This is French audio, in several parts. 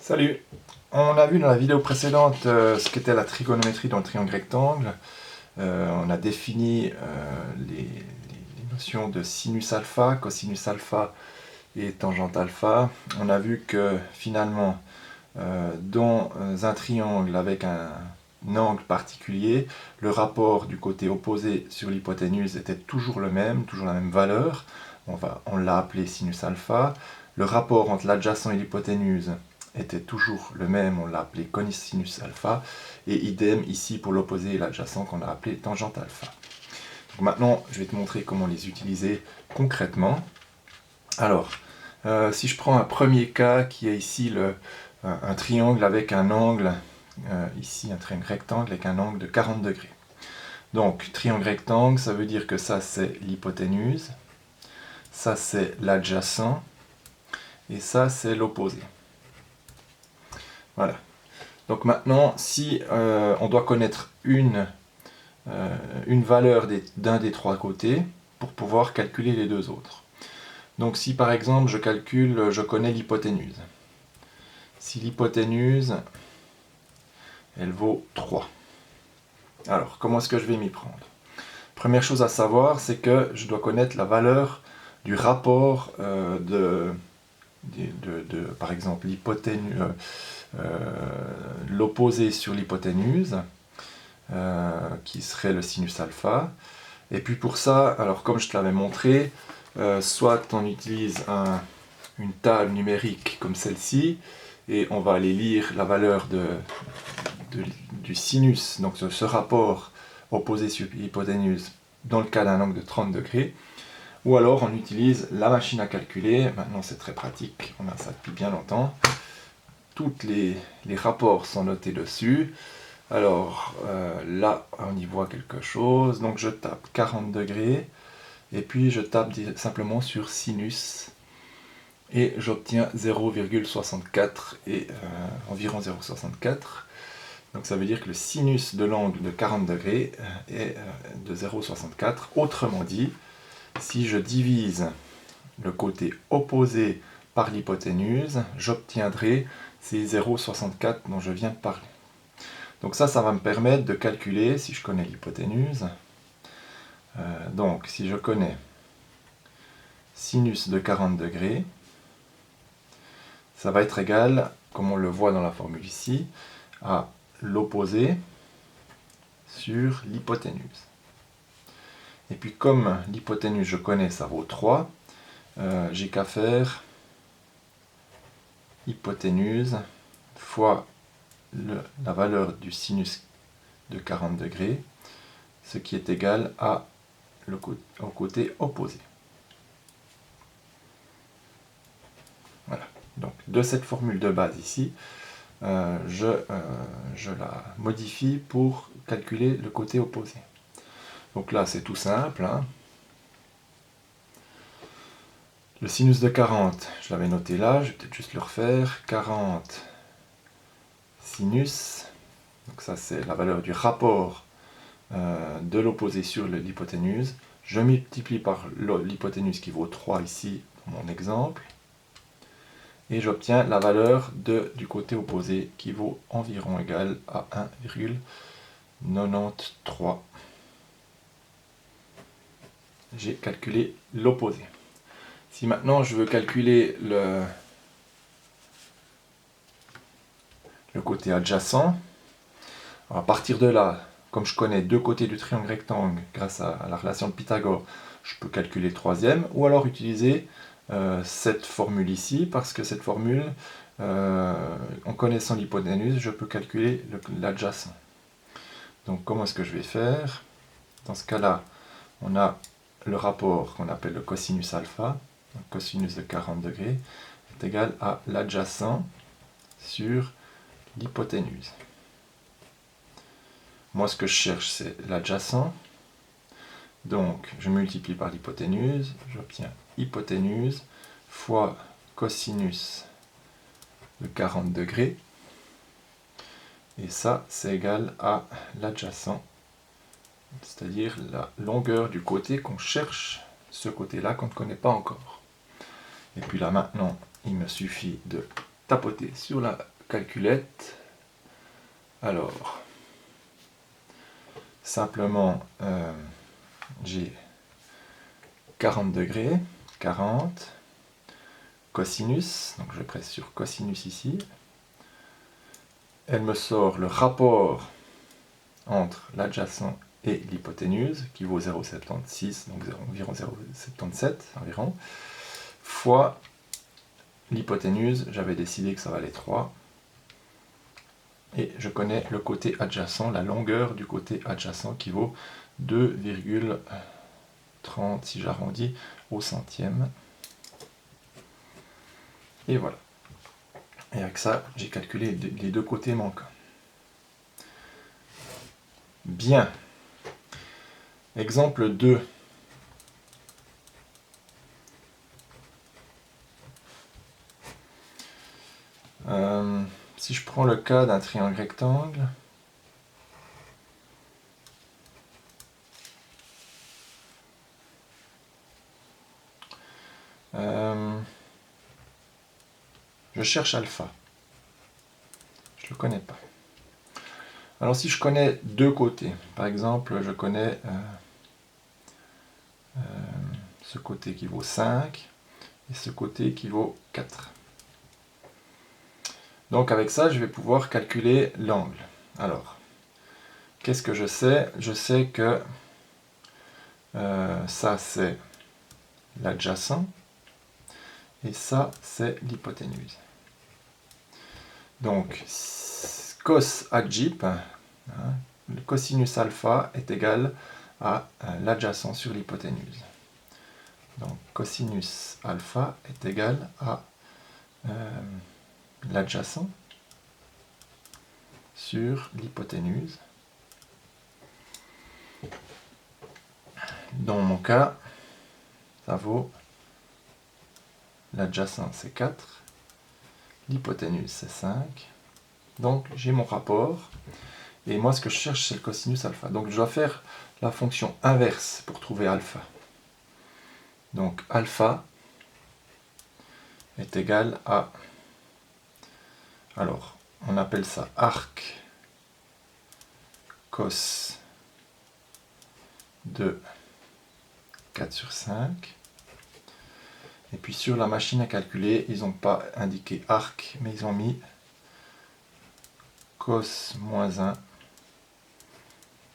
Salut! On a vu dans la vidéo précédente ce qu'était la trigonométrie dans le triangle rectangle. On a défini les notions de sinus alpha, cosinus alpha et tangente alpha. On a vu que finalement, dans un triangle avec un angle particulier, le rapport du côté opposé sur l'hypoténuse était toujours le même, toujours la même valeur. On l'a appelé sinus alpha. Le rapport entre l'adjacent et l'hypoténuse était toujours le même, on l'a appelé cosinus alpha, et idem ici pour l'opposé et l'adjacent qu'on a appelé tangente alpha. Donc maintenant, je vais te montrer comment les utiliser concrètement. Alors, si je prends un premier cas qui est ici un triangle avec un angle, ici un triangle rectangle avec un angle de 40 degrés. Donc, triangle rectangle, ça veut dire que ça c'est l'hypoténuse, ça c'est l'adjacent, et ça c'est l'opposé. Voilà. Donc maintenant, si on doit connaître une valeur d'un des trois côtés pour pouvoir calculer les deux autres. Donc si par exemple je connais l'hypoténuse. Si l'hypoténuse, elle vaut 3. Alors, comment est-ce que je vais m'y prendre? Première chose à savoir, c'est que je dois connaître la valeur du rapport par exemple, l'opposé sur l'hypoténuse, qui serait le sinus alpha. Et puis pour ça, alors comme je te l'avais montré, soit on utilise une table numérique comme celle-ci, et on va aller lire la valeur du sinus, donc ce rapport opposé sur l'hypoténuse, dans le cas d'un angle de 30 degrés, ou alors on utilise la machine à calculer. Maintenant c'est très pratique, on a ça depuis bien longtemps. Tous les rapports sont notés dessus. Alors là, on y voit quelque chose. Donc je tape 40 degrés, et puis je tape simplement sur sinus, et j'obtiens 0,64 et environ 0,64. Donc ça veut dire que le sinus de l'angle de 40 degrés est de 0,64. Autrement dit, si je divise le côté opposé par l'hypoténuse, j'obtiendrai ces 0,64 dont je viens de parler. Donc ça va me permettre de calculer, si je connais l'hypoténuse, donc si je connais sinus de 40 degrés, ça va être égal, comme on le voit dans la formule ici, à l'opposé sur l'hypoténuse. Et puis comme l'hypoténuse je connais, ça vaut 3, j'ai qu'à faire hypoténuse fois la valeur du sinus de 40 degrés, ce qui est égal au côté opposé. Voilà. Donc de cette formule de base ici, je la modifie pour calculer le côté opposé. Donc là c'est tout simple, hein. Le sinus de 40, je l'avais noté là, je vais peut-être juste le refaire. 40 sinus, donc ça c'est la valeur du rapport de l'opposé sur l'hypoténuse. Je multiplie par l'hypoténuse qui vaut 3 ici dans mon exemple, et j'obtiens la valeur du côté opposé qui vaut environ égal à 1,93. J'ai calculé l'opposé. Si maintenant je veux calculer le côté adjacent, à partir de là, comme je connais deux côtés du triangle rectangle grâce à la relation de Pythagore, je peux calculer le troisième, ou alors utiliser cette formule ici, parce que cette formule, en connaissant l'hypoténuse, je peux calculer l'adjacent. Donc comment est-ce que je vais faire? Dans ce cas-là, on a le rapport qu'on appelle le cosinus alpha, donc cosinus de 40 degrés, est égal à l'adjacent sur l'hypoténuse. Moi, ce que je cherche, c'est l'adjacent. Donc, je multiplie par l'hypoténuse, j'obtiens hypoténuse fois cosinus de 40 degrés. Et ça, c'est égal à l'adjacent, c'est-à-dire la longueur du côté qu'on cherche, ce côté-là qu'on ne connaît pas encore. Et puis là, maintenant, il me suffit de tapoter sur la calculette. Alors, simplement, j'ai 40 degrés, 40, cosinus, donc je presse sur cosinus ici. Elle me sort le rapport entre l'adjacent et l'hypoténuse, qui vaut 0,76, donc environ 0,77 environ, fois l'hypoténuse, j'avais décidé que ça valait 3. Et je connais le côté adjacent, la longueur du côté adjacent qui vaut 2,30 si j'arrondis au centième. Et voilà. Et avec ça, j'ai calculé les deux côtés manquants. Bien. Exemple 2. Si je prends le cas d'un triangle rectangle, je cherche alpha. Je ne le connais pas. Alors si je connais deux côtés, par exemple, je connais ce côté qui vaut 5 et ce côté qui vaut 4. Donc avec ça, je vais pouvoir calculer l'angle. Alors, qu'est-ce que je sais? Je sais que ça c'est l'adjacent et ça c'est l'hypoténuse. Donc, cos adjip, le cosinus alpha est égal à l'adjacent sur l'hypoténuse. Donc, cosinus alpha est égal à l'adjacent sur l'hypoténuse. Dans mon cas, ça vaut l'adjacent c'est 4, l'hypoténuse c'est 5. Donc j'ai mon rapport. Et moi ce que je cherche c'est le cosinus alpha. Donc je dois faire la fonction inverse pour trouver alpha. Donc alpha est égal à... Alors on appelle ça arc cos de 4 sur 5. Et puis sur la machine à calculer, ils n'ont pas indiqué arc, mais ils ont mis cos moins 1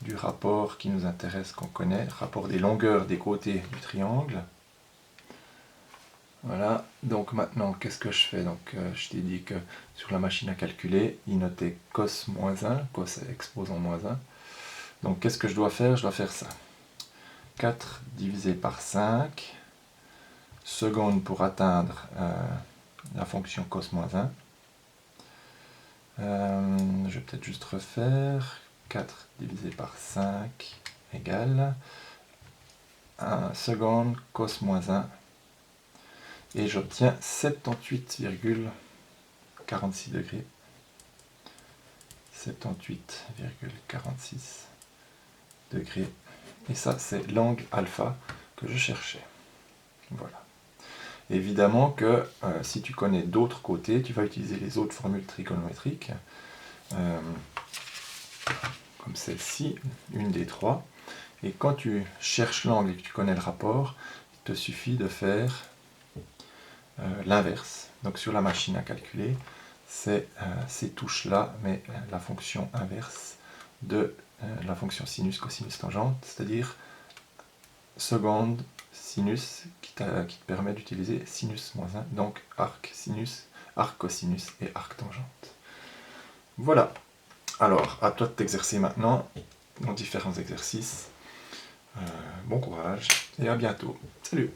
du rapport qui nous intéresse, qu'on connaît, rapport des longueurs des côtés du triangle. Voilà, donc maintenant, qu'est-ce que je fais? Donc je t'ai dit que sur la machine à calculer, il notait cos moins 1, cos exposant moins 1. Donc qu'est-ce que je dois faire? Je dois faire ça. 4 divisé par 5 secondes pour atteindre la fonction cos moins 1. Je vais peut-être juste refaire. 4 divisé par 5 égale 1 seconde cos moins 1. Et j'obtiens 78,46 degrés. 78,46 degrés. Et ça, c'est l'angle alpha que je cherchais. Voilà. Évidemment que si tu connais d'autres côtés, tu vas utiliser les autres formules trigonométriques, comme celle-ci, une des trois. Et quand tu cherches l'angle et que tu connais le rapport, il te suffit de faire l'inverse. Donc sur la machine à calculer, c'est ces touches-là, mais la fonction inverse de la fonction sinus, cosinus, tangente, c'est-à-dire seconde sinus qui te permet d'utiliser sinus moins 1, donc arc sinus, arc cosinus et arc tangente. Voilà. Alors, à toi de t'exercer maintenant dans différents exercices. Bon courage et à bientôt. Salut!